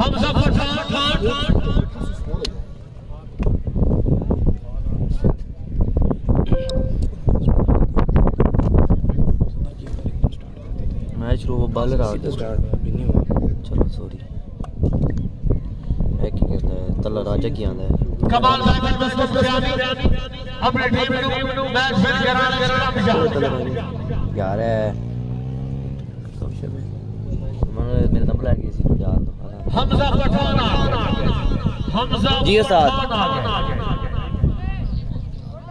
Hamza Pathan match रो bowler आ गया चलो sorry एक ही कहता है तल्ला राजा की आंदा है कमाल साहब दोस्तों बिरयानी अपने टीम को मैच फिर कराने यार है मेरे नंबर आ गई सी यार हमजा पठान हमजा जी उस्ताद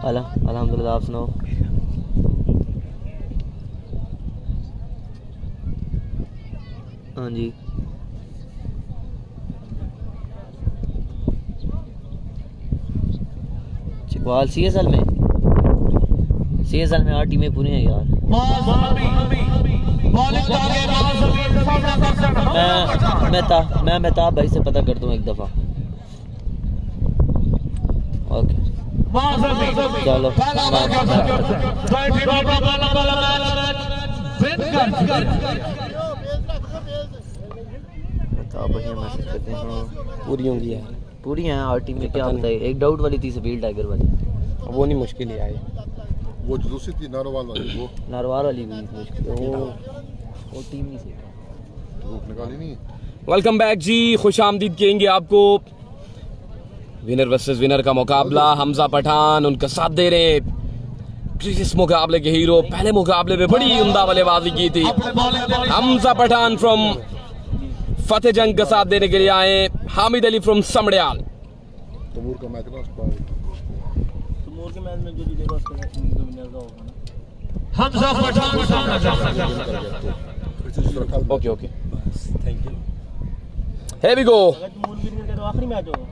अल्हम्दुलिल्लाह आप सुनाओ हाँ जी चिकवाल CSL में 8 टीमें पूरी हैं यार मैं मेहताब भाई से पता करता हूँ एक दफ़ा ओके चलो मैसेज करते हैं पूरी होंगी यार पूरी हैं 8 टीमें क्या होता है एक डाउट वाली थी सफील टाइगर वाली वो नहीं मुश्किल ही आई वो जो दूसरी थी नारोवाल वाली वो नारवार वाली भी मुश्किल वो टीम नहीं सही धूप निकाली नहीं। वेलकम बैक जी, खुश आमदीद कहेंगे आपको। विनर वर्सेस विनर का मुकाबला, हमजा पठान उनका साथ दे रहे हैं। प्रीवियस मुकाबले के हीरो, पहले मुकाबले में बड़ी उम्दा बल्लेबाजी की थी। हमजा पठान फ्रॉम फतेह जंग का साथ देने के लिए आए हामिद अली फ्रॉम समड़ियाल। तमूर का मैच ना तमूर के मैच में जो जीतेगा उसका विनर का होगा ना। Hamza Pathan okay okay thank you. Here we go। आखिरी मैच होगा।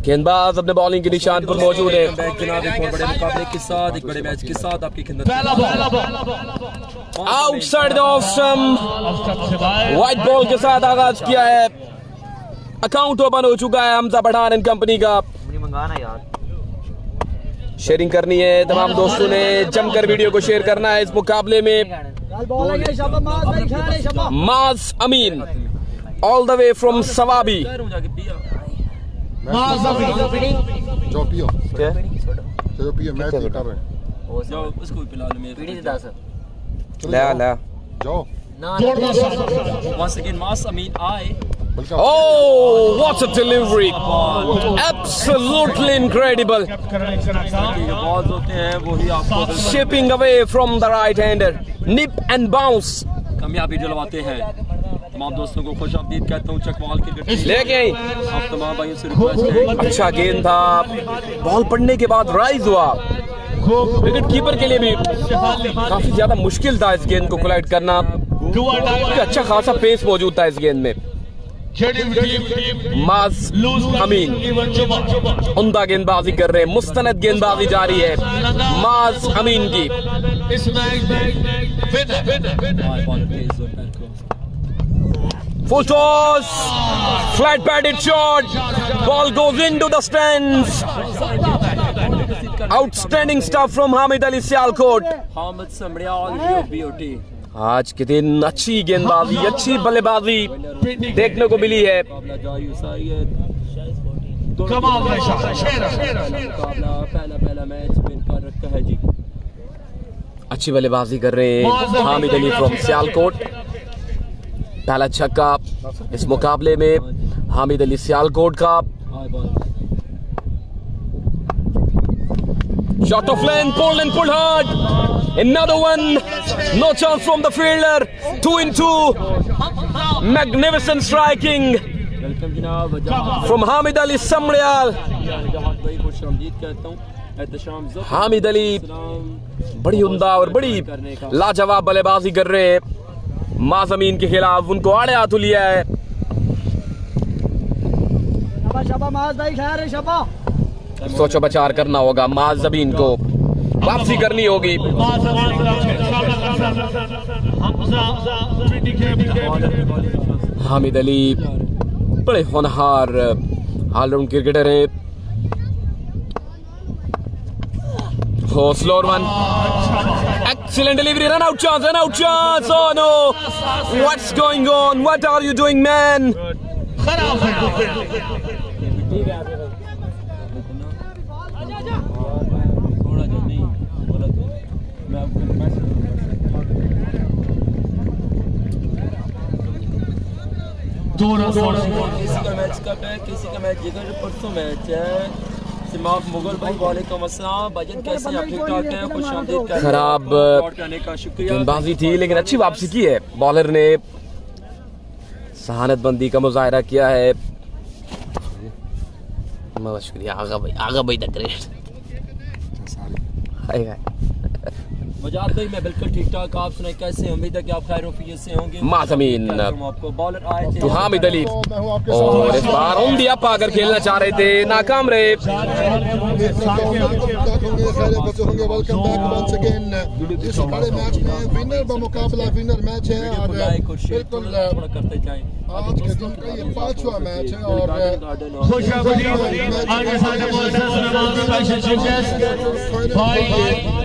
गेंदबाज अपने बॉलिंग के निशान पर मौजूद है। जनाब एक और बड़े मुकाबले के साथ, एक बड़े मैच के साथ आपकी खिदमत outside the off stump, white ball के साथ आगाज किया है। अकाउंट ओपन हो चुका है हमजा पठान एंड कंपनी का। मंगाना यार, शेयरिंग करनी है, तमाम दोस्तों ने जमकर वीडियो को शेयर करना है। इस मुकाबले में Maaz Amin all the way from Swabi. जाओ पियो, चलो पियो, मैच नहीं कर रहे। जाओ उसको भी पिला लो मेरे ले जाओ। once again मास अमीन आए। Oh, what a delivery! Absolutely incredible. Balls होते हैं वही आपको Shipping away from the right-hander, nip and bounce. कामयाबी दिलवाते हैं। तमाम दोस्तों को खुश आमदीद कहता हूँ चकवाल क्रिकेट। लेके आई, आप तमाम भाइयों से रिक्वेस्ट है, अच्छा गेंद था, बॉल पड़ने के बाद राइज हुआ। विकेट कीपर के लिए भी काफी ज्यादा मुश्किल था इस गेंद को कलेक्ट करना। अच्छा खासा पेस मौजूद था इस गेंद में। माज अमीन उम्दा गेंदबाजी कर रहे हैं, मुस्तनद गेंदबाजी जारी है माज अमीन की। Full toss, flat batted shot, ball goes into the stands. Outstanding stuff from Hamid Ali Sialkot. Hamid समड़ियाल BOT। आज के दिन अच्छी गेंदबाजी, अच्छी बल्लेबाजी देखने को मिली है। मुकाबला जारी सारी है। पहला मैच विन कर रखा है जी। अच्छी बल्लेबाजी कर रहे हैं हामिद अली फ्रॉम सियालकोट। पहला छक्का इस मुकाबले में हामिद अली सियालकोट का। Shot of length, pulled and pulled hard. Another one, no chance from the fielder. 2 in 2. Magnificent striking from Hamid Ali Samriyal. Hamid Ali बड़ी उम्दा और बड़ी लाजवाब बल्लेबाजी कर रहे हैं माज अमीन के खिलाफ। उनको आड़े हाथ लिया है। सोचो बचार करना होगा, माज अमीन को वापसी करनी होगी। हामिद अली बड़े होनहार ऑलराउंड क्रिकेटर हैं। Slower one, excellent delivery, run out chance, oh no, what's going on, what are you doing man? खराब है थोड़ा जो नहीं बोला तो मैं आपको मैसेज किसी का मैच कब है, किसी का मैच जिगर परसों मैच है। सिमाक मुगल भाई वालेकुम अस्सलाम भाईजान, कैसे हैं आप? ठीक ठाक हैं? खुश आमदीद कहते हैं। खराब करने का शुक्रिया। गेंदबाजी थी लेकिन अच्छी वापसी की है। बॉलर ने सहानतबंदी का मुजाहरा किया है। बहुत शुक्रिया आगा भाई द ग्रेट। हाय हाय मजाक भाई मैं बिल्कुल ठीक ठाक, आप सुनाए कैसे? उम्मीद है कि आप खैर वफियत से होंगे। मातमीन आपको बॉलर आए थे तो हामिद अली मैं हूं आपके और इस बार ऑन दी अप आकर खेलना चाह रहे थे, नाकाम रहे। Welcome back once again. इस बड़े मैच में विनर बमुकाबला विनर मैच है और बिल्कुल थोड़ा करते जाएं। आज के दिन का ये 5वां मैच है और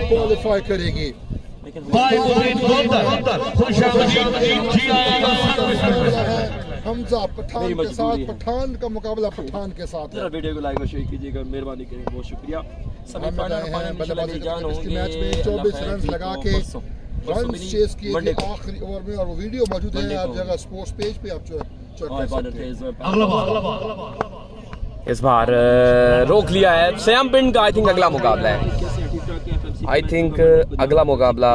क्वालिफाई करेगी। हमजा पठान के साथ, पठान का मुकाबला पठान के साथ। जरा वीडियो को लाइक और शेयर कीजिएगा, मेहरबानी करें, बहुत शुक्रिया। बल्लेबाजी इस मैच में 24 रन लगा के रन चेस किए थे आखिरी ओवर में और वो वीडियो मौजूद है आप जगह स्पोर्ट्स पेज पे आप चेक कर सकते हैं। इस बार रोक लिया है सैम पिंड का। आई थिंक अगला मुकाबला है। आई थिंक अगला मुकाबला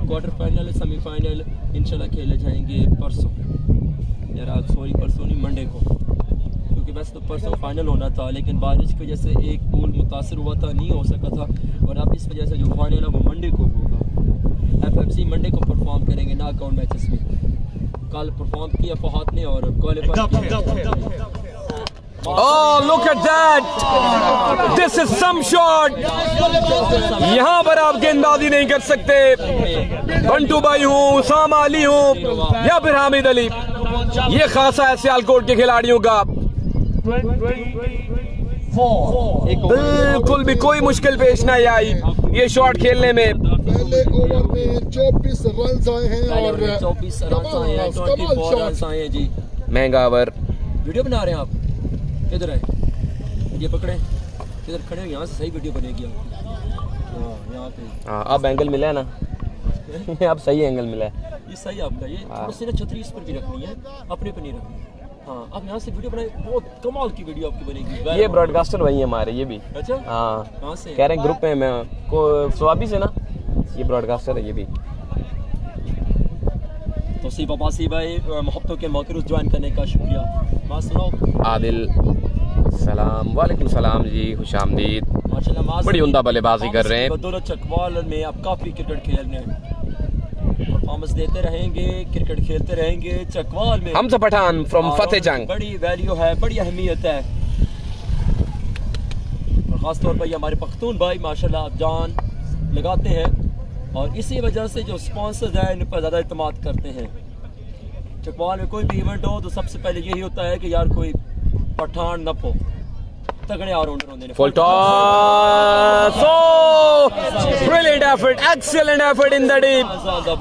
क्वार्टर फाइनल सेमीफाइनल इंशाल्लाह खेले जाएंगे परसों, यार आज सॉरी परसों नहीं मंडे को, क्योंकि वैसे तो परसों फाइनल होना था लेकिन बारिश की वजह से एक पूल मुतासर हुआ था, नहीं हो सका था। और अब इस वजह से जो फाइनल है वो मंडे को होगा। FFC मंडे को परफॉर्म करेंगे ना अकाउंट मैचेस में। कल परफॉर्म किया फहद ने और क्वालिफाई किया। Oh, look at that! This is some shot. यहाँ पर आप गेंदबाजी नहीं कर सकते। बंटू भाई हूँ, उसामा अली हूँ या फिर हामिद अली, ये खासा है सियालकोट के खिलाड़ियों का। बिल्कुल भी कोई मुश्किल पेश नहीं आई ये शॉट खेलने में। पहले ओवर में 24 रन आए हैं और 24 रन आए हैं, 24 रन आए हैं जी। महंगा ओवर। वीडियो बना रहे हैं आप? किधर है ये पकड़े, किधर खड़े हो? यहाँ से सही वीडियो बनेगी आपकी। हाँ यहाँ पे हाँ अब एंगल मिला है ना। अब सही एंगल मिला है। ये सही आपका। ये थोड़ा सा छतरी इस पर भी रखनी है, अपने पर नहीं रखनी। हाँ अब यहाँ से वीडियो बनाए, बहुत कमाल की वीडियो आपकी बनेगी। ये ब्रॉडकास्टर वही है हमारे, ये भी। अच्छा हाँ कहाँ से? कह रहे हैं ग्रुप में मैं को स्वाबी से ना, ये ब्रॉडकास्टर है ये भी। तो सी बाबासी भाई मोहब्बतों के मौके ज्वाइन करने का शुक्रिया। बात सुनाओ। आदिल सलाम, वालेकुम सलाम जी, खुश आमदीद। माशाल्लाह बड़ी उम्दा बल्लेबाजी कर रहे हैं। बदौलत चकवाल में आप काफ़ी क्रिकेट खेल रहे हैं, परफॉर्मेंस देते रहेंगे, क्रिकेट खेलते रहेंगे चकवाल में। हमजा पठान फ्रॉम फतेह जंग। बड़ी वैल्यू है, बड़ी अहमियत है। और ख़ासतौर पर हमारे पख्तून भाई माशाल्लाह जान लगाते हैं और इसी वजह से जो स्पॉन्सर्स हैं इन पर ज़्यादा इत्मीनान करते हैं। चकवाल में कोई भी इवेंट हो तो सबसे पहले यही होता है कि यार कोई पठान न हो, तगड़े ऑलराउंडर होंगे। Full toss, so brilliant effort, excellent effort in the deep.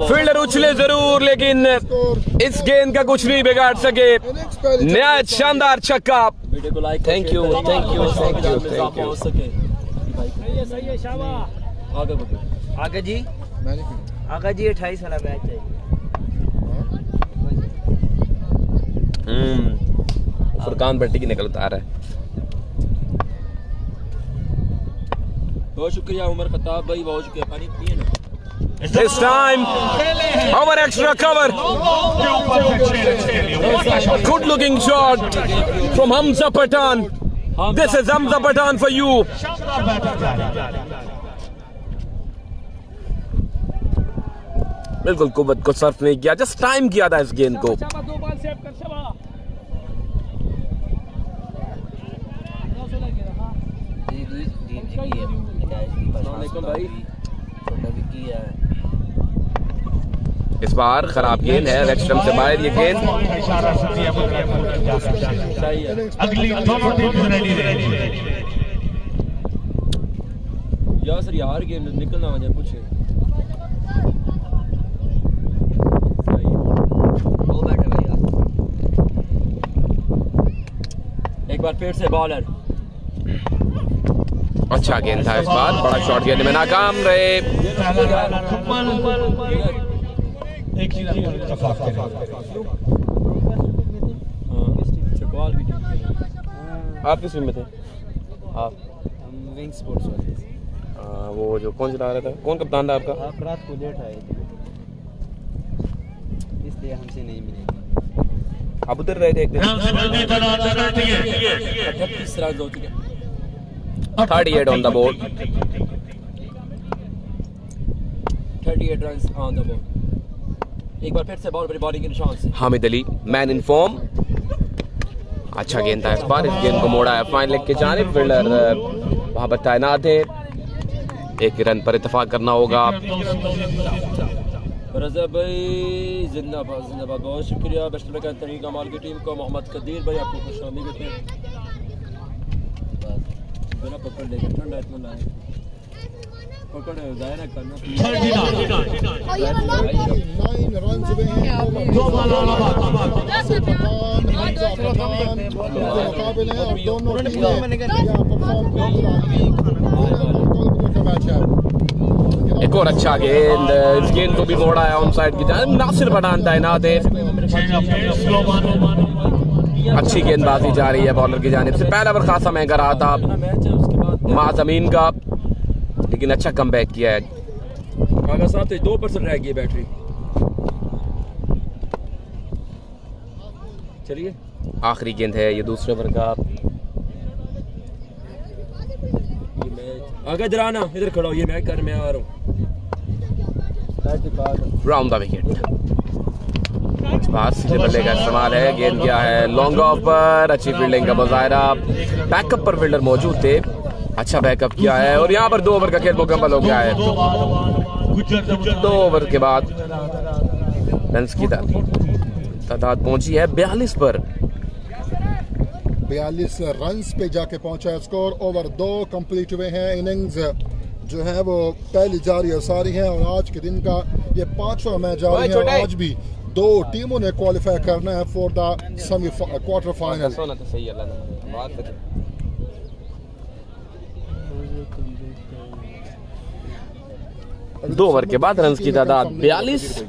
Fielder उछले जरूर लेकिन इस गेंद का कुछ नहीं बिगाड़ सके। नया शानदार छक्का। वीडियो को like, thank you thank you thank you thank you. हो सके आगे बढ़ो। आगे जी, मैंने आगे जी 28 वाला मैच चाहिए। फुरकान भट्टी की नकल उतार है। बहुत शुक्रिया उमर खताब भाई, बहुत शुक्रिया। पानी पिए ना। This time, our extra cover. Good looking shot from Hamza Pathan. This is Hamza Pathan for you. बिल्कुल कुव्वत को सर्फ नहीं किया, जस्ट टाइम किया था इस गेंद को। इस बार खराब गेंद है, लेग स्टंप से बाहर ये गेंद। यार सर यार गेम निकलना वजह पूछे। एक बार फिर से बॉलर अच्छा गेंद था इस बार, बड़ा शॉट गेंद में नाकाम रहे। एक चीज बॉल भी आप किस टीम में थे? आप विंग स्पोर्ट्स वाले वो जो कौन चला रहा था, कौन कप्तान था आपका? आप रात को लेट आए थे इसलिए हमसे नहीं मिले। आप उधर रहे थे एक दिन। 38 रन हो चुके, 38 on the board, 38 run on the board. एक बार फिर से बॉल बड़ी बॉलिंग के निशान से Hamid Ali man in form. अच्छा गेंद था इस बार, इस गेंद को मोड़ा है फाइन लेग की जानिब। फील्डर वहां पर तैनात है, एक ही रन पर इत्तेफाक करना होगा। रजा भाई जिंदाबाद जिंदाबाद, बहुत शुक्रिया। बेस्ट लक तरीका माल की टीम को। मोहम्मद कदीर भाई आपको खुशामदीद कहते हैं। बिना पकड़ लेके ठंडा इतना लाए पकड़ दायरा करना 9 रन हुए हैं। मुकाबले और दोनों टीमें यहाँ परफॉर्म कर रही हैं। एक और अच्छा गेंद, इस गेंद को भी मोड़ा है ऑन साइड की जानिब। नासिर पठान तैनात है। अच्छी गेंदबाजी जा रही है बॉलर की जानिब से। पहला ओवर खासा महंगा रहा था मैच है, उसके बाद मां जमीन का, लेकिन अच्छा कमबैक किया है। कागा साहब 2% रह गई बैटरी। चलिए आखिरी गेंद है ये दूसरे ओवर का। ये मैच आगे इधर आना, इधर खड़ा हो, ये मैच कर मैं आ रहा हूँ। Round the wicket. इस बार सीधे बल्ले का इस्तेमाल है। गेंद गया है लॉन्ग ऑफ पर। अच्छी फील्डिंग का मुजाहरा, बैकअप पर फील्डर मौजूद थे, अच्छा बैकअप किया है। और यहाँ पर 2 ओवर का खेल मुकम्मल हो गया है। 2 ओवर के बाद रन्स की तादाद पहुंची है 42 पर। 42 रन्स पे जाके पहुंचा है स्कोर। ओवर 2 कंप्लीट हुए हैं। इनिंग्स जो है वो पहली जारी और सारी है। और आज के दिन का ये 5वां मैच जारी है। और आज भी 2 टीमों ने क्वालिफाई करना है for the semi quarter final. 2 over के बाद रन्स की तादाद 42।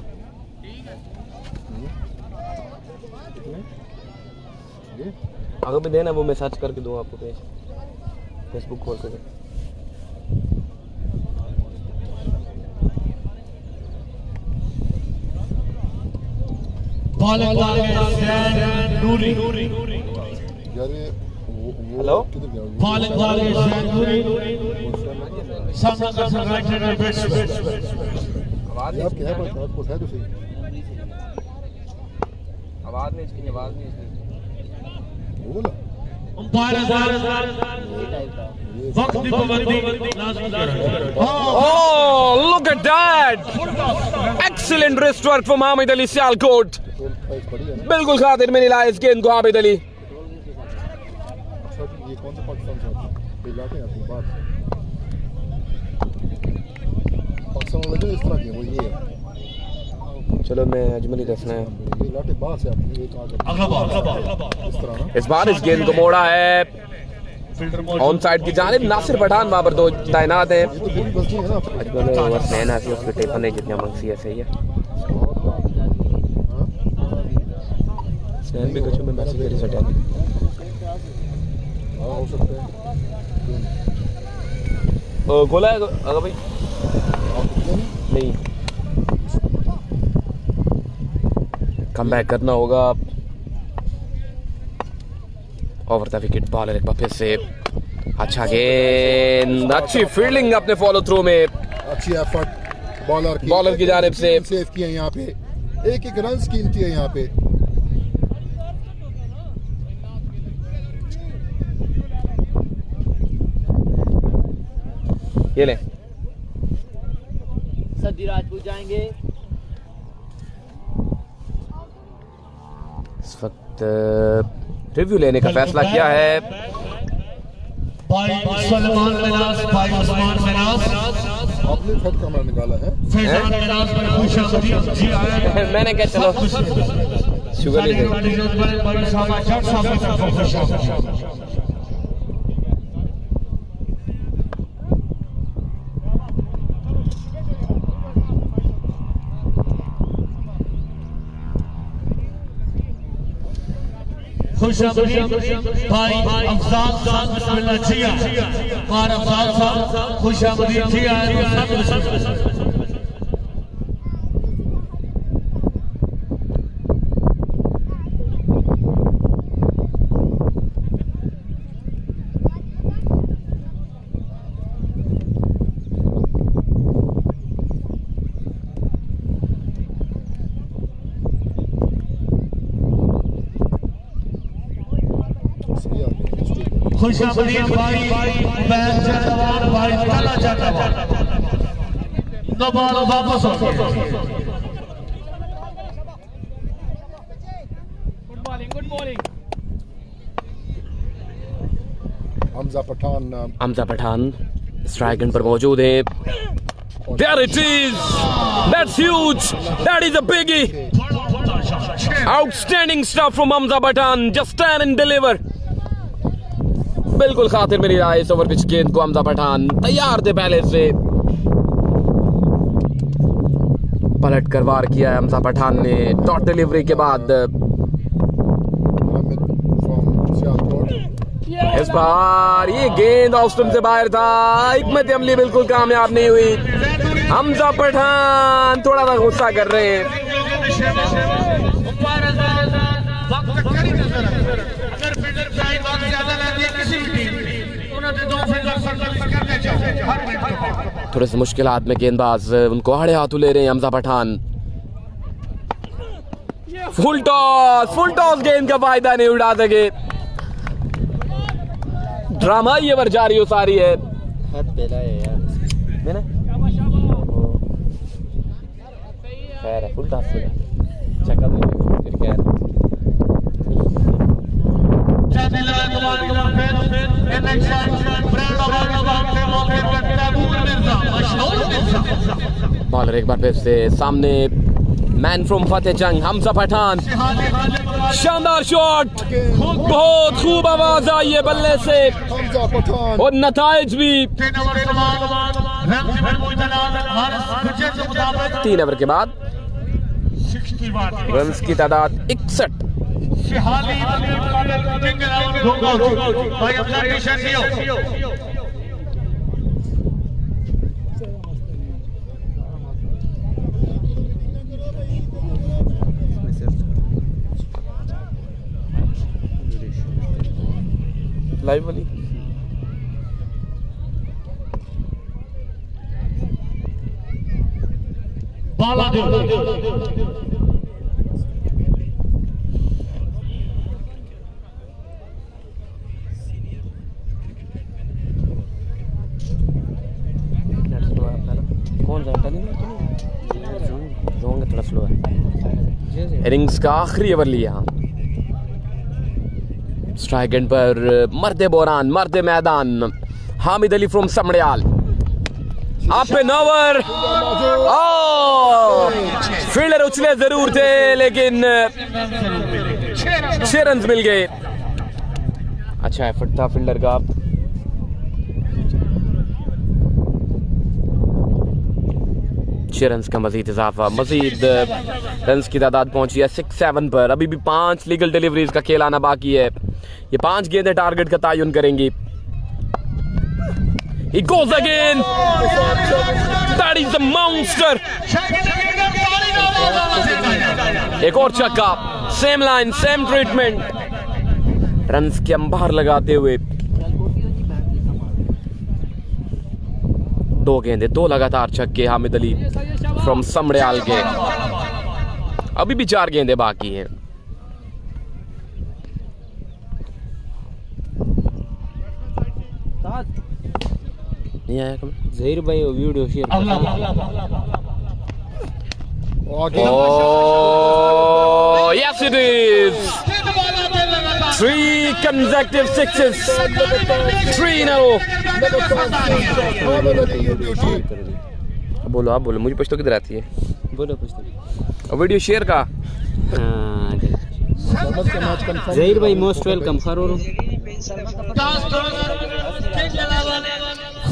अगर भी देना वो मैं सर्च करके दूँ आपको पेज, फेसबुक खोल कर। हेलो आपके है पासपोर्ट है तो सही। आवाज नहीं इसकी, आवाज नहीं इसकी। बोला Oh, look at that! Excellent wrist work from Hamid Ali Sialkot. बिल्कुल खातिर में नहीं लाया इस गेंद को हामिद अली। ये कौन सा पाकिस्तान से लाते हैं अपनी बात पाकिस्तान लगे इस तरह के वो ये चलो मैं अजमली दसना है। ये लाते बाहर से अपनी एक अगला बार इस तरह ना। इस बार इस गेंद को मोड़ा है ऑन साइड की जानिब। नासिर पठान वहां पर 2 तैनात हैं। गलती है ना अजमल स्नैन आती उसके टेपर नहीं जितना मंगसी है सही है। स्नैन भी कुछ में मैसेज कर सकता है। हां हो सकता है। गोला है अगर भाई नहीं, कम बैक करना होगा। ओवर द विकेट बॉलर एक बार फिर से अच्छा गेंद, अच्छी फील्डिंग अपने फॉलो थ्रू में। अच्छी एफर्ट बॉलर की जानिब से सेव किए यहाँ पे। एक रन कीमती है यहाँ पे। ये ले सदी राजपूत जाएंगे। इस वक्त रिव्यू लेने का फैसला किया है। भाई सलमान मिनास, भाई उस्मान मिनास, आपने फट कमरा निकाला है। फैजान मिनास पर खुशामदीद जी आए हैं। मैंने क्या चलो शुगर ले भाई साहब जट साहब को खुशामदीद। खुशामदीद भाई अफजाल साहब बिस्मिल्लाह जिया और अफजाल साहब खुशामदीद जिया खुशामदीद भाई बैल जवान भाई तला जवान दोबारा वापस हो गए हमजा पठान स्ट्राइक एंड पर मौजूद है There it is! That's huge! That is a biggie! Outstanding stuff from Hamza Pathan. Just stand and deliver. बिल्कुल खातिर मेरी राय इस ओवर पिच गेंद को हमजा पठान तैयार थे पहले से पलट कर वार किया है हमजा पठान ने डॉट डिलीवरी के बाद इस बार ये गेंद ऑफ स्टंप से बाहर था हिकमत अमली बिल्कुल कामयाब नहीं हुई हमजा पठान थोड़ा सा गुस्सा कर रहे हैं थोड़े से मुश्किलात में गेंदबाज उनको आड़े हाथों ले रहे हैं हमजा पठान फुल टॉस गेंद का फायदा नहीं उठा सके ड्रामा ये वर जारी हो सारी है हाथ बेला है यार खैर है फुल टॉस से चक्का फिर क्या बॉलर एक बार फिर से सामने मैन फ्रॉम फतेह जंग हमजा पठान शानदार शॉट बहुत खूब आवाज आई है बल्ले से और नताइज भी 3 ओवर के बाद रन्स की तादाद 61 लाइव वाली कौन सा जोंग थोड़ा स्लो है इनिंग्स का आखिरी ओवर लिया स्ट्राइक एंड पर मर्दे बोरान मर्दे मैदान हामिद अली फ्रॉम समड़ियाल आप पे नोवर फील्डर उछले जरूर थे लेकिन 6 रन मिल गए अच्छा एफर्ट था फील्डर का 6 रन का मजीद इजाफा मजीद रन की तादाद पहुंची है 6-7 पर अभी भी 5 लीगल डिलीवरीज का खेल आना बाकी है ये 5 गेंदें टारगेट का तयन करेंगी He goes again. That is a monster. एक और छक्का same line same treatment runs के अंबार लगाते हुए 2 गेंदे 2 लगातार छक्के हामिद अली फ्रॉम समड़ियाल के अभी भी 4 गेंदे बाकी हैं नहीं आया कमेंट ज़हीर भाई वो video share Oh, yes it is. 3 consecutive sixes. 3-0. बोलो आप बोलो मुझे पछतो किधर आती है बोलो पछतो वीडियो शेयर का ज़हीर भाई मोस्ट वेलकम खरोरो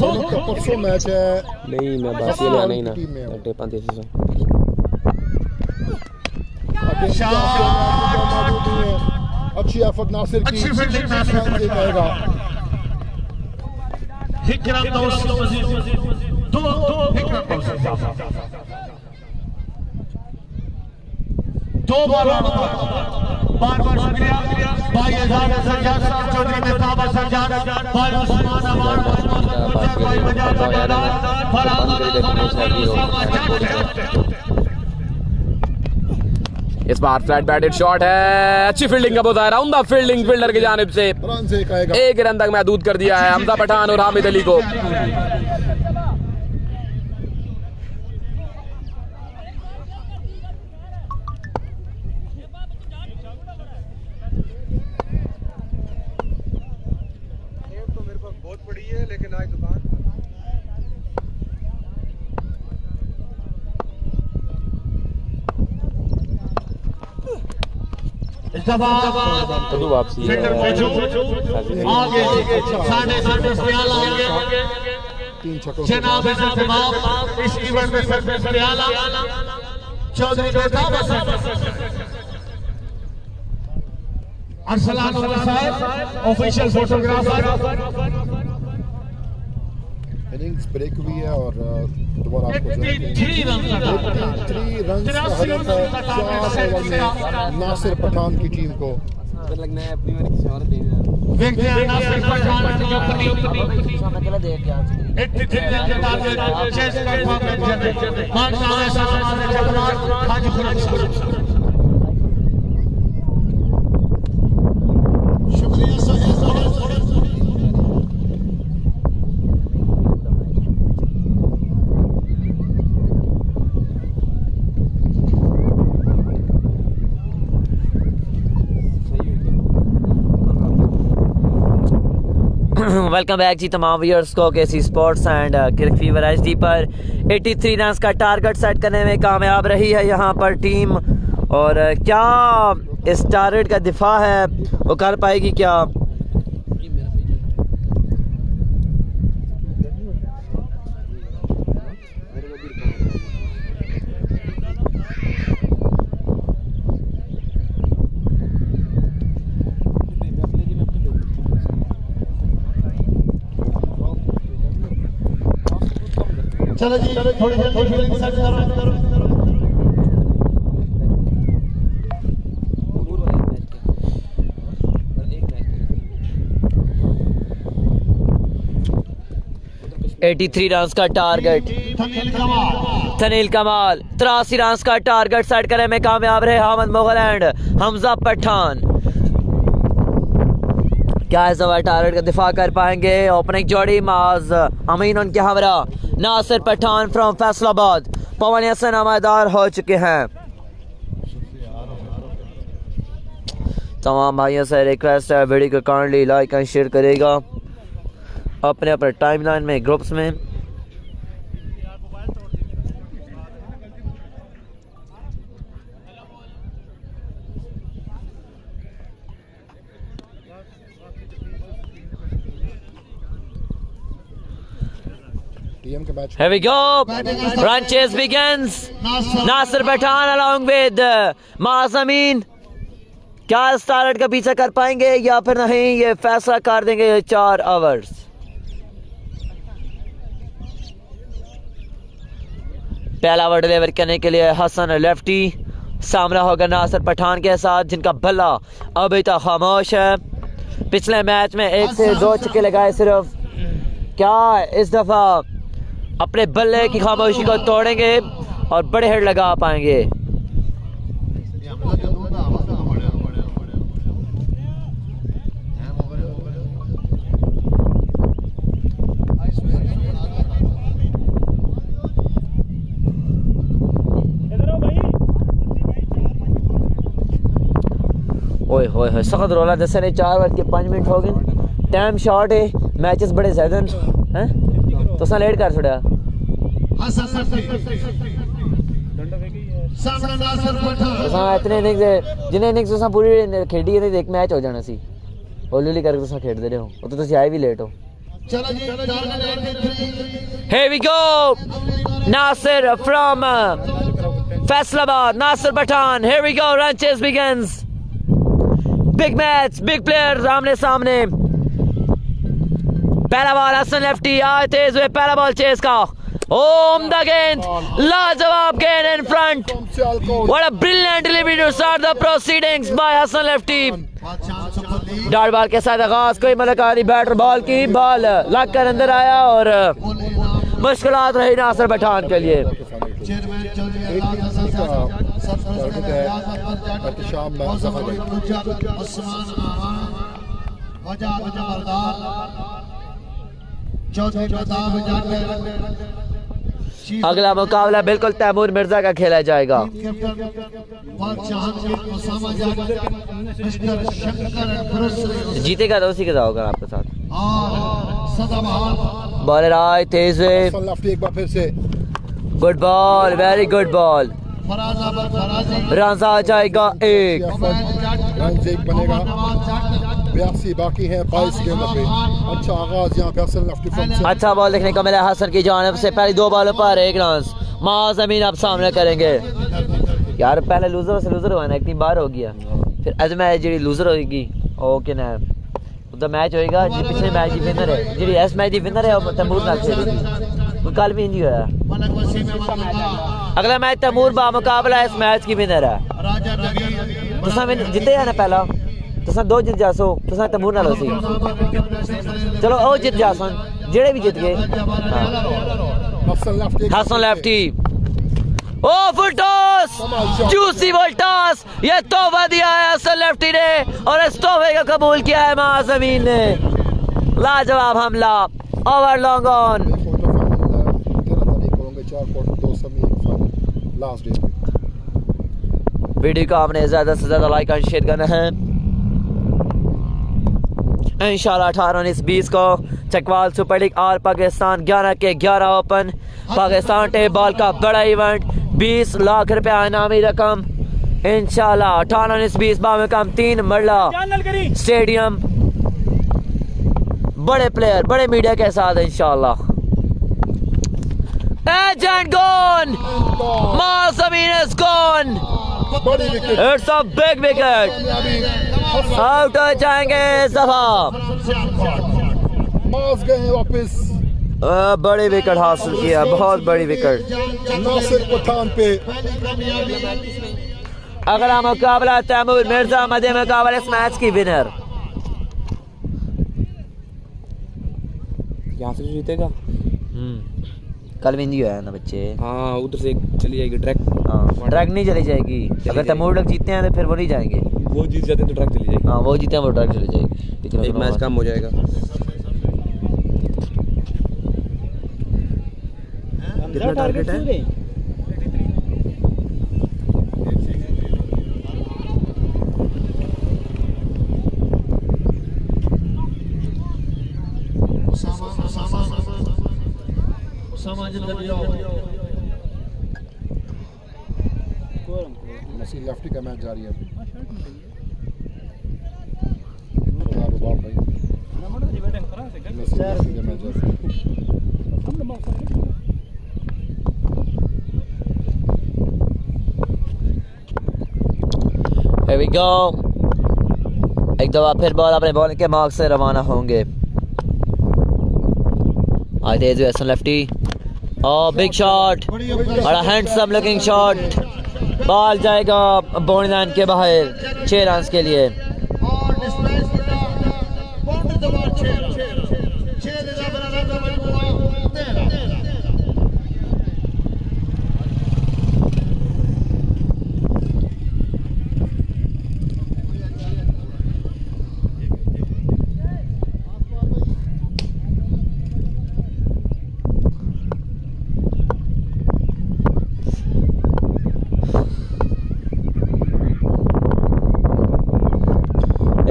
परसों मैच है नहीं मैं बात ये लेना ही ना टे 5 सीजन अच्छी एफर्ट नासिर की, अच्छी फील्डिंग नासिर से कहेगा हिकरम दो हिकरम दो बार शुक्रिया भाई आजाद सज्जाद साहब चौधरी मेहताब सज्जाद भाई उस्मान अवार्ड भाई बजाज इस बार फ्लैट बैटेड शॉट है, अच्छी फील्डिंग का मुजाहरा, उम्दा फील्डिंग फील्डर की जानिब से। रन से कहेगा, एक रन तक महदूद कर दिया है हमजा पठान और हामिद अली को। वापसी फील्डर आगे साढ़े ख्याल आएंगे तीन छक्कों जनाब इस इवेंट में सरफेस ख्याल चौधरी मेहताब अरसलान साहब ऑफिशियल फोटोग्राफर। इनिंग्स ब्रेक हुई है और दोबारा आपको 83 रन रन का हदफ है 4 ओवर में नासिर पठान की टीम को। लगना है अपनी किसी और दे देखते हैं नासिर पठान की अपनी 83 रन के टारगेट चेस करवा में मानसाने सामने जगमाल हाजी खुरम शुक्रिया सर। वेलकम बैक जी तमाम व्यूअर्स को KC sports and cricket fever HD पर 83 रन का टारगेट सेट करने में कामयाब रही है यहाँ पर टीम। और क्या इस टारगेट का दिफा है वो कर पाएगी क्या? चलो जी थोड़ी फील्डिंग सेट करो। 83 रन का टारगेट। थनील कमाल 83 रन का टारगेट सेट करने में कामयाब रहे हामिद मुगल एंड हमजा पठान। क्या इस दफा टारगेट का दिफा कर पाएंगे? ओपनिंग जोड़ी माज अमीन उनके हमरा नासिर पठान फ्रॉम फैसलाबाद पवन हसन हमादार हो चुके हैं। तमाम भाइयों से रिक्वेस्ट है वीडियो को काइंडली लाइक एंड शेयर करेगा अपने अपने टाइमलाइन में ग्रुप्स में। Here we go. Run chase begins. Nasir Pathan along with Maaz Amin. क्या इस टारगेट का पीछा कर पाएंगे या फिर नहीं, ये फैसला कर देंगे 4 ओवर्स। पहला ओवर डिलीवर करने के लिए हसन लेफ्टी सामना होगा नासिर पठान के साथ, जिनका बल्ला अभी तक खामोश है। पिछले मैच में 1 से 2 छक्के लगाए सिर्फ। क्या इस दफा अपने बल्ले की खामोशी को तोड़ेंगे और बड़े हेड लगा पाएंगे? ओए होए सख्त रोला दसे ने 4 बज के 5 मिनट हो गए। टाइम शॉर्ट है, मैचेस बड़े ज्यादा हैं तो लेट कर छोड़ा। इतने इनिंग्स जिन्हें इनिंग्स पूरी खेडी है एक मैच हो जाना सी। हौली हौली करके खेडते रहे हो तो तुम आए भी लेट हो। Here we go. Nasir from Faisalabad, Nasir Pathan. Here we go. Run chase begins. Big match, big player आमने सामने। पहला बॉल हसन लेफ्टी आए तेज हुए, पहला बॉल चेस का। ओम द गेंद, लाजवाब गेंद in front. What a brilliant delivery to start the proceedings by Hassan Lefty. Dot ball के साथ आगाज, कोई मलकारी बैटर बॉल की, बॉल लग कर अंदर आया और मुश्किलात रही नासिर पठान के लिए। अगला मुकाबला बिल्कुल तैमूर मिर्जा का खेला जाएगा। जीतेगा तो उसी के साथ होगा आपके साथ। बॉलर आए तेज है, एक बार फिर से good ball, very good ball. Run आ जाएगा एक, रन एक बनेगा। 82 बाकी है 22 गेंद पे। अच्छा आगाज यहाँ पे हसन लेफ्टी फ्रंट से। अच्छा बॉल देखने को मिला हसन की जानिब से। पहली 2 बॉलों पर 1 रन। माज़मीन अब सामने करेंगे। यार पहले लूजर से लूजर हुआ ना, एक टीम बाहर हो गया, फिर अज मैच जी लूजर होगी ओके ना उधर मैच होएगा जी। पिछले मैच की विनर है जी, इस मैच की विनर है और तैमूर नाल खेलेगी। कल भी इंज होया। अगला मैच तैमूर बा मुकाबला इस मैच की विनर है। तुसा जिते है ना पहला, तुसा 2 जित जासो, तुसा तैमूर नाल होसी। चलो ओ जित जासन, जेड़े भी जित गए। Hasan lefty, oh full toss, juicy ball toss. ये तोहफा दिया है हसन लेफ्टी ने और इस तोहफे को कबूल किया है माज़मीन ने। लाजवाब हमला, ओवर लॉन्ग ऑन। वीडियो को आपने ज्यादा से ज्यादा लाइक और शेयर करना है। इंशाल्लाह 18-19-20 को चकवाल सुपर लीग और पाकिस्तान 11 के 11 ओपन पाकिस्तान टेप बॉल का बड़ा इवेंट, 20 लाख रुपया इनामी रकम। इंशाल्लाह 18-19-20 बामकाम 3 मरला स्टेडियम, बड़े प्लेयर बड़े मीडिया के साथ इंशाल्लाह। एजेंट गॉन, माज़मीन is gone, it's a big wicket. Out हो जाएंगे इस दफा, गए वापस। बड़ी विकेट हासिल किया, बहुत बड़ी विकेट नासिर पठान पे। अगला मुकाबला तैमूर मिर्जा मध्य मुकाबला इस मैच की विनर। यहाँ से जीतेगा। कल भी नहीं है ना बच्चे। हाँ उधर से चली जाएगी ट्रैक। हाँ ट्रैक नहीं चली जाएगी। अगर तैमूर लोग जीतते हैं तो फिर वो नहीं जाएंगे। वो जीत जाते हैं तो ट्रैक चली जाएगी। हाँ वो जीते हैं वो ट्रैक चली जाएगी। एक मैच कम हो जाएगा। कितना टारगेट है? नसीर लेफ्टी का मैच जारी है। Here we go. एक दफा फिर बॉल अपने बॉलिंग के मार्क से रवाना होंगे। आते हैं Hasan lefty, oh big shot, बड़ा हैंडसम लुकिंग शॉट। बॉल जाएगा बाउंड्री लाइन के बाहर 6 रन के लिए।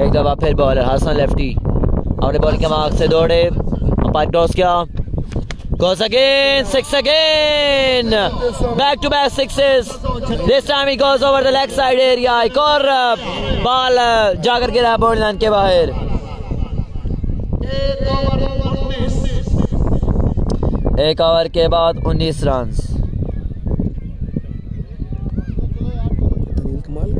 एक दफा फिर बॉलर हसन लेफ्टी अपने बॉल के मार्क से दौड़े, अंपायर क्रॉस किया, goes again, 6 again, back to back sixes, this time he goes over the leg side area। एक और बॉल जाकर गिरा बाउंड्री लाइन के बाहर। एक ओवर के बाद 19 रन। कमाल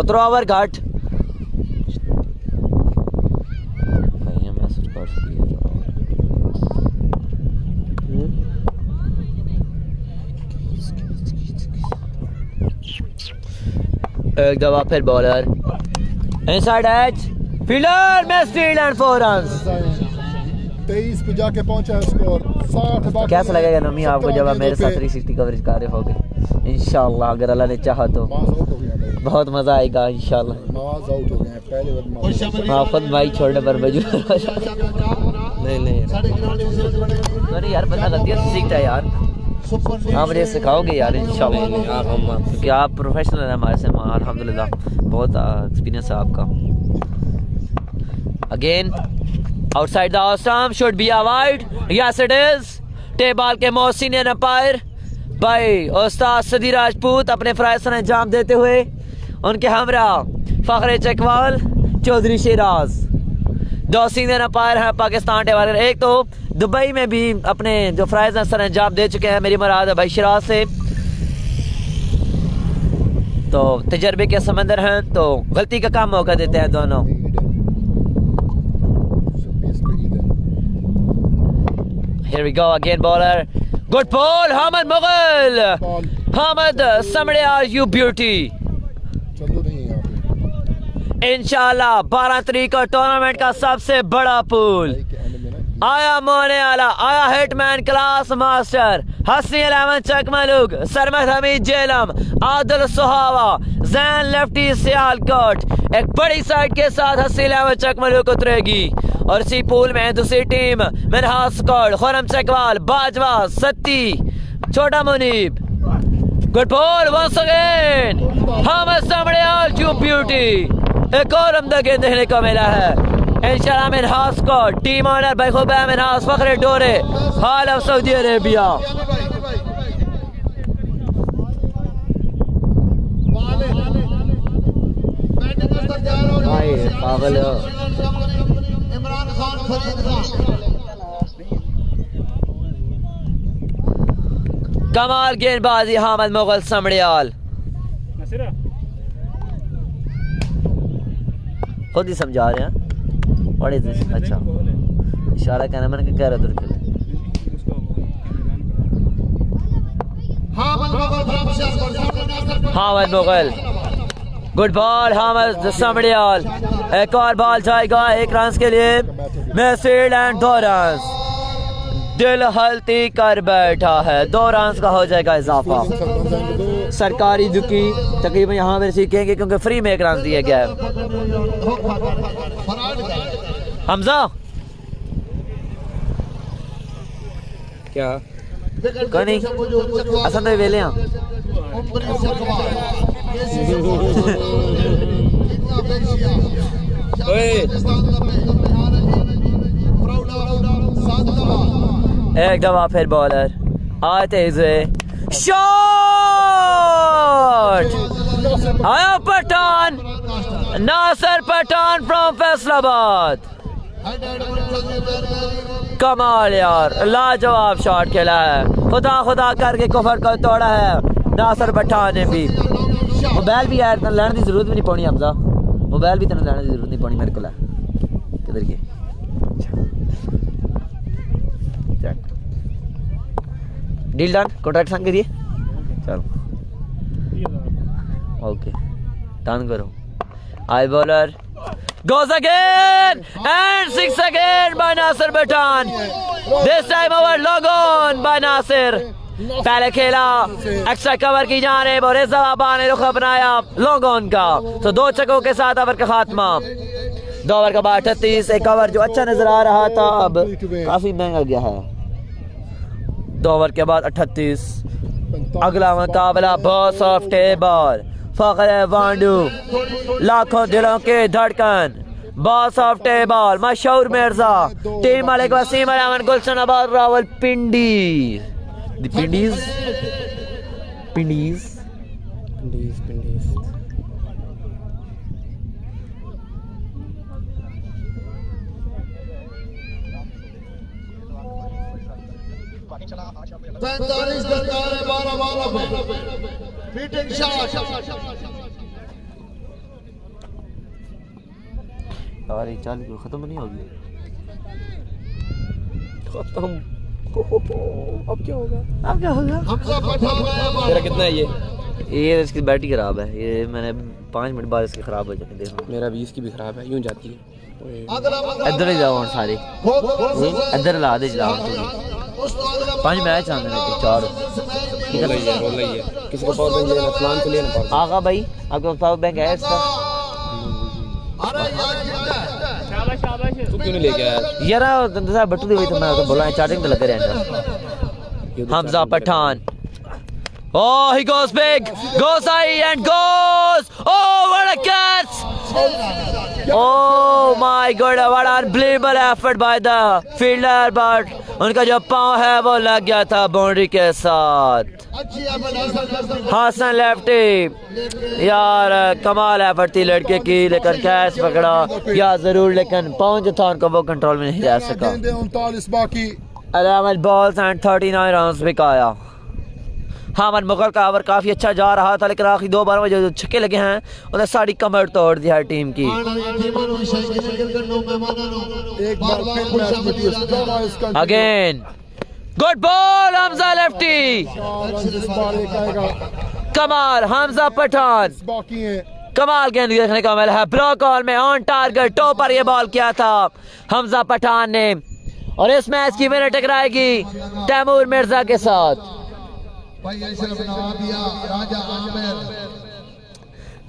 उतरो ओवर घाट एक दफा फिर bowler inside edge fielder miss field and 4 runs 23 पे जाके पहुंचा है स्कोर 60 बाकी। कैसा लगेगा नमी आपको जब आप मेरे साथ 360 कवरेज कर रहे होगे? इंशाल्लाह अगर अल्लाह ने चाहा तो बहुत मजा आएगा इंशाल्लाह। नवाज आउट हो गए हैं पहले बार। हाँ खुद भाई छोड़ने पर मजबूर हो जाते। नहीं अरे यार बंदा गलती से सीखता है यार। आप मुझे सिखाओगे यार इंशाल्लाह। क्योंकि आप प्रोफेशनल हैं हमारे से अल्हम्दुलिल्लाह, बहुत एक्सपीरियंस है आपका। Again outside the of should be a wide, yes it is. Table के मोस्ट सीनियर अंपायर भाई उस्ताद सदी राजपूत अपने फराइज से अंजाम देते हुए उनके हमरा फखरे चकवाल चौधरी शिराज, 2 सीनियर अंपायर हैं पाकिस्तान टेबल। एक तो दुबई में भी अपने जो फराइज सर अंजाम दे चुके हैं, मेरी मुराद है भाई शिराज से, तो तजर्बे के समंदर हैं, तो गलती का काम मौका देते हैं दोनों। Here we go again bowler, good ball Hamad Mughal, Hamad Samdiyal you beauty। Chandu नहीं है यहाँ पे। इंशाल्लाह 12 तारीख को टूर्नामेंट का सबसे बड़ा पूल आया मोने आला, आया hitman class master Hasni Ahmad चकमलुग, सरमद हमीद जेलम, आदिल सुहावा, जैन लेफ्टी सियालकोट। एक बड़ी साइड के साथ हसनी अहमद चकमलुग उतरेगी और इसी पूल में दूसरी टीम मिनहास स्क्वाड, खुरम चकवाल, बाजवा, सत्ती, छोटा Munib. Good ball once again Hamad Samrial you beauty. एक और उम्दा गेंद देखने को मिला है इंशाल्लाह। मिनहास स्क्वाड टीम ऑनर भाई खूब है मिनहास फखरे डोरे हाल ऑफ सऊदी अरेबिया। पागल हो कमाल गेंदबाजी हामिद मुगल समड़ियाल, खुद ही समझा रहे हैं। What is this? अच्छा इशारा कहना मैंने क्या कह रहा था। Hamid Mughal good ball Hamid Samrial. एक और बॉल जाएगा 1 रन के लिए, मैफील्ड एंड 2 रन। दिल हल्ती कर बैठा है, 2 रन का हो जाएगा इजाफा। सरकारी दुकी तकरीबन यहाँ पर सीखेंगे क्योंकि फ्री में 1 रन दिया गया है। हमजा क्या कोई नहीं असन तो वेले हैं। एक दफा फिर बॉलर आते हुए शॉट आया पठान, नासिर पठान फ्रॉम फैसलाबाद। कमाल यार, लाजवाब शॉट खेला है, खुदा खुदा करके कुफर को तोड़ा है नासिर पठान ने भी। मोबाइल भी यार लैंड की जरूरत भी नहीं पड़ी हमजा, मोबाइल भी तेन लैंड की जरूरत नहीं पड़ी मेरे को। किधर गए डील डन, कॉन्ट्रैक्ट साइन करिए चलो ओके डन करो। आई bowler goes again and 6 again by Nasir Batan, this time over log on by Nasir। पहले खेला एक्स्ट्रा कवर की जानिब और इस दफा ने रुख अपनाया लॉग ऑन का, तो 2 छक्कों के साथ ओवर का खात्मा। 2 ओवर का 38, एक ओवर जो अच्छा नजर आ रहा था अब काफी महंगा गया है। 2 ओवर के बाद 38। अगला मुकाबला बॉस ऑफ टेबल फखरे वांडू, लाखों दिलों के धड़कन, बॉस ऑफ टेबल मशहूर मिर्जा, टीम मालिक वसीम अहमद, गुलशन आबाद, रावलपिंडी। पिंडीज पिंडीज पिंडीज और ये चाल क्यों खत्म नहीं होगी? खत्म। अब क्या होगा? अब क्या होगा? तेरा कितना है ये? इसकी बैटरी खराब है, ये मैंने 5 मिनट बाद इसकी खराब हो जाने देखो। मेरा 20 की भी खराब है, यूं जाती है। इधर ही जाओ सारे, इधर ला दे चलाओ तू। 5 मैच आने लगे 4 रोल रही है। किसी को पावर बैंक लेना, प्लान तो लेना पावर। आगा भाई आपके पास पावर बैंक है इसका? तू क्यों नहीं लेके आया? यार दंदा बट्टू दी हुई तो मैं तो बोला चार्जिंग तो लगे रहना। Hamza Pathan. Oh, he goes big, goes high and goes. Oh, what a catch! Oh my God, what an unbelievable effort by the fielder, but उनका जो पाँव है वो लग गया था बाउंड्री के साथ। हसन लेफ्टी, यार कमाल एफर्ट थी लड़के की, लेकिन कैच पकड़ा या जरूर, लेकिन पाँव जो था उनका वो कंट्रोल में नहीं जा सका। 39 बाकी। 11 balls and 39 runs बिकाया। Hamid Mughal का ओवर काफी अच्छा जा रहा था, लेकिन आखिरी 2 बार में जो छक्के लगे हैं उन्हें सारी कमर तोड़ दिया है टीम की। एक बार फिर मैच में again good ball, Hamza lefty, कमाल, हमजा पठान, बाकी हैं। कमाल गेंद देखने का मिला है। ब्लॉक ऑल में ऑन टारगेट टॉप पर ये बॉल किया था हमजा पठान ने, और इस मैच की विनर टकराएगी तैमूर मिर्जा के साथ।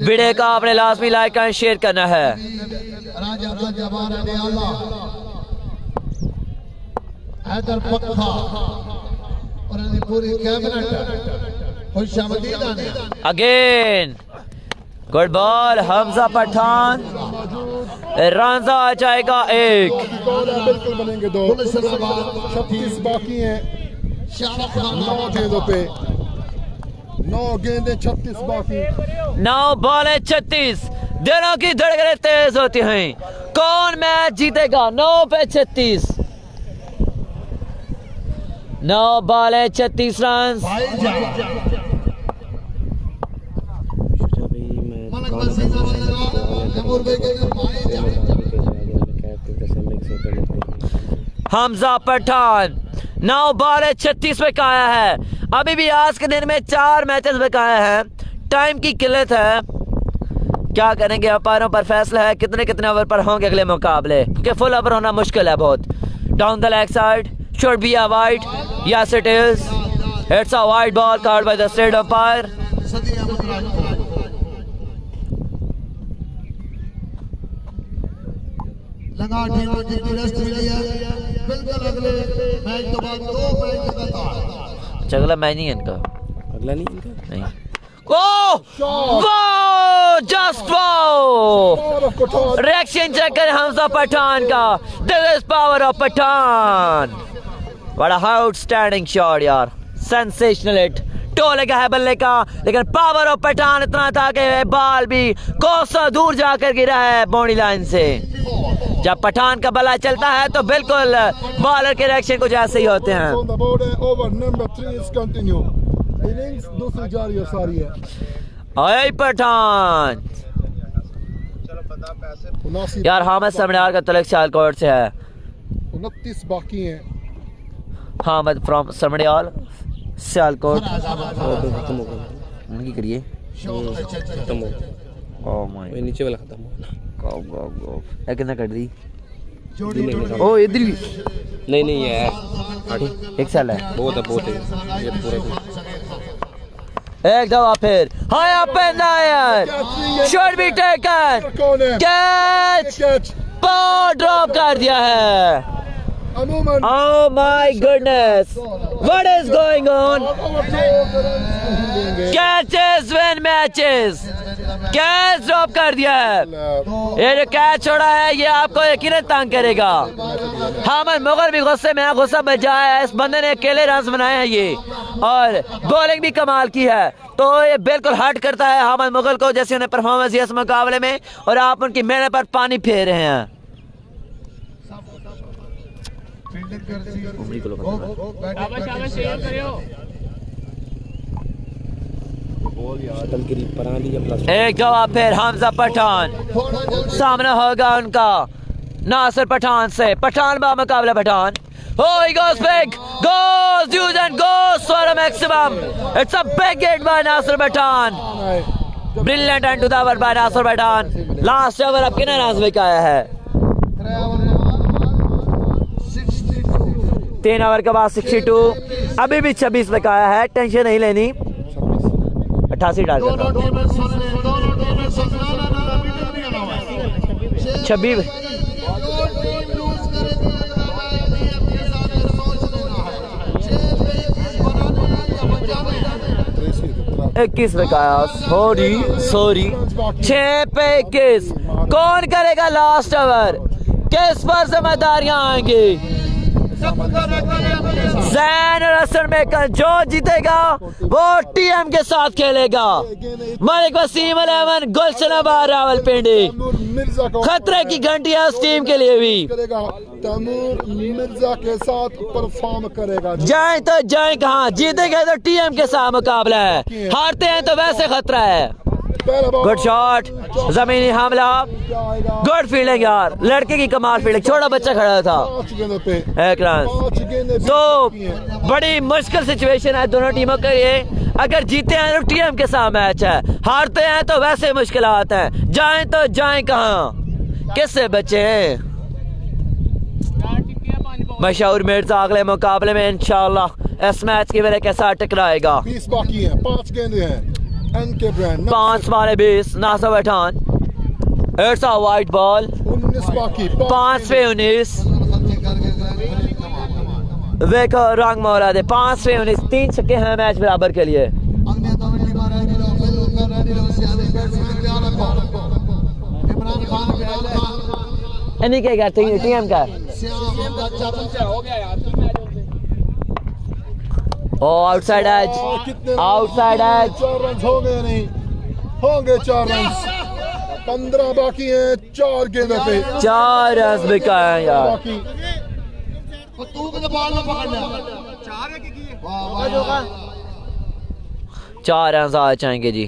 वीडियो का आपने लाजमी लाइक एंड शेयर करना है। Again good ball, Hamza Pathan, run आ जाएगा 1। बिल्कुल बनेंगे 2। 36 बाकी हैं 9 गेंदों पे, 9 गेंदें 36 बाकी। 9 बॉलें 36, दोनों की धड़कनें तेज होती हैं। कौन मैच जीतेगा? 9 पे 36, 9 बॉलें 36 रन। हमजा पठान 9 बॉलें 36 पे काया है। अभी भी आज के दिन में 4 मैचेस में काया है। टाइम की किल्लत है, क्या करेंगे? अंपायरों पर फैसला है कितने ओवर पर होंगे अगले मुकाबले, क्योंकि फुल ओवर होना मुश्किल है बहुत। Down the leg side should be a wide, yes it is, it's a wide ball called by the state umpire. अगला मैच नहीं है इनका, अगला नहीं इनका नहीं। जस्ट रिएक्शन चेक करें हमजा पठान का। This is power of Pathan, बड़ा आउटस्टैंडिंग शॉट यार, सेंसेशनल हिट। टोले का है बल्ले का, लेकिन पावर ऑफ पठान इतना था कि बॉल भी कोसों दूर जाकर गिरा है बाउंड्री लाइन से। जब पठान का बल्ला चलता है तो बिल्कुल बॉलर के रिएक्शन कुछ ऐसे ही होते हैं। Over number 3 is continue, innings दूसरी जारी है सारी है। ओए पठान यार, हामिद समड़ियाल का तलक सियालकोट से है। 29 बाकी हैं। हामिद फ्रॉम समड़ियाल सियालकोट। खत्म हो गया, उनकी करिए खत्म हो गया। ओह माय नीचे वाला खत्म हो गया। ये कितना कट दी? ओ इधर भी नहीं ये है 1 साल है, बहुत है ये पूरा। एक दफा फिर high up and dire, should be taken, catch, ball drop कर दिया है। Oh my goodness, what is going on? Catches win matches, catch drop कर दिया है। ये जो कैच छोड़ा है ये आपको यकीनन तंग करेगा। हामिद मुगल भी गुस्से में, गुस्सा बचाया है, इस बंदे ने अकेले रन बनाए हैं ये, और बॉलिंग भी कमाल की है। तो ये बिल्कुल हर्ट करता है हामिद मुगल को, जैसे उन्हें परफॉर्मेंस इस मुकाबले में, और आप उनकी मेहनत पर पानी फेर रहे हैं। कल करीब पढ़ा लिया प्लस एक जवाब फिर हमजा पठान, सामना होगा उनका नासिर पठान से। पठान बा मुकाबला Pathan. Oh, he goes big, goes huge and goes for a maximum. It's a big hit by Nasir Pathan. Brilliant end to the over by Nasir Pathan. Last over अब कितना रन में आया है? 3 ओवर के बाद 62, अभी भी 26 में आया है। टेंशन नहीं लेनी, 88 डाल करना 26 21 में आया। सॉरी 6 पे 21। कौन करेगा लास्ट ओवर? किस पर जिम्मेदारियां आएंगी? जैन और हसन मेकर, जो जीतेगा वो टीएम के साथ खेलेगा। मलिक वसीम 11, गुलशन अबार रावलपिंडी। खतरे की घंटी है उस टीम के लिए भी। तैमूर मिर्जा के साथ परफॉर्म करेगा। जाए तो जाए कहाँ, जीतेंगे तो टीएम के साथ मुकाबला है, हारते हैं तो वैसे खतरा है। गुड शॉट, जमीनी हमला, गुड फील्डिंग यार, लड़के की कमाल फील्डिंग। छोटा बच्चा खड़ा था, 1 रन। तो बड़ी मुश्किल सिचुएशन है दोनों टीमों के लिए। अगर जीते हैं तो टीएम के साथ मैच है, हारते हैं तो वैसे मुश्किलात हैं। जाएं तो जाएं कहाँ, किससे बचे हैं? मशहूर मिर्जा अगले मुकाबले में इंशाल्लाह इस मैच की वजह के साथ टकराएगा। 20 बाकी हैं, 5 गेंदें हैं। एनके ब्रांड 5 बारे 20, Nasir Pathan. It's a white ball. 19 बाकी, 5 पे 19। देखो रंग मोहरा दे, 5 पे 19, 3 छक्के हैं मैच बराबर के लिए। इन्हीं के कहते हैं टीएम का। Oh outside edge, outside edge. 4 run हो गए, नहीं होंगे 4 रन। 15 बाकी हैं, 4 गेंदों पे 4 रन बिका है यार। बाकी 4 रन आ जाएंगे जी।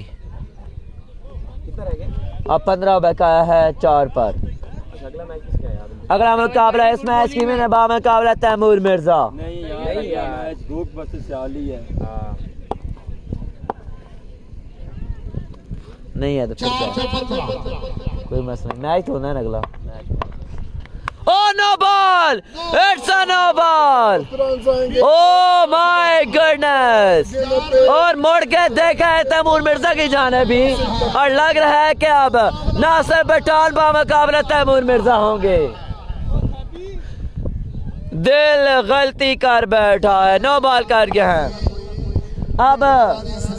अब 15 बकाया है 4 पर। अगला मुकाबला इस मैच की में मुकाबला तैमूर मिर्जा। नहीं यार, धूप बस चाली है। नहीं है तो फिर क्या? कोई मसला नहीं, मैच होना है अगला। Oh no ball, it's a no ball. Oh my goodness. और मुड़ के देखा है तैमूर मिर्जा की जानिब भी, और लग रहा है कि अब नासिर पठान बा मुकाबला तैमूर मिर्जा होंगे। दिल गलती कर बैठा है, नो बॉल कर गया है।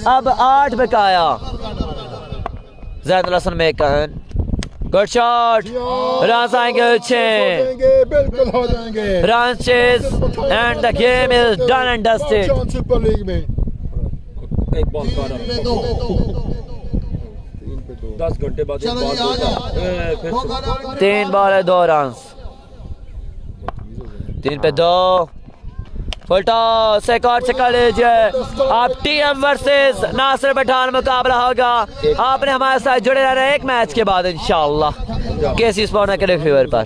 अब 8 बकाया। Zainul Hasan Mekan, good shot, run आएंगे 6, बिल्कुल हो जाएंगे। Run chase and the game is done and dusted. Super league में एक बॉल का 10 घंटे बाद एक बॉल होगा। 3 बॉल है 2 रन। 3 पे 2 फुल टॉस। एक और छक्का लीजिए। अब टीएम वर्सेस नासिर पठान मुकाबला होगा। आपने हमारे साथ जुड़े रहना एक मैच के बाद इंशाल्लाह केसी स्पोर्ट्स के फेवर पर।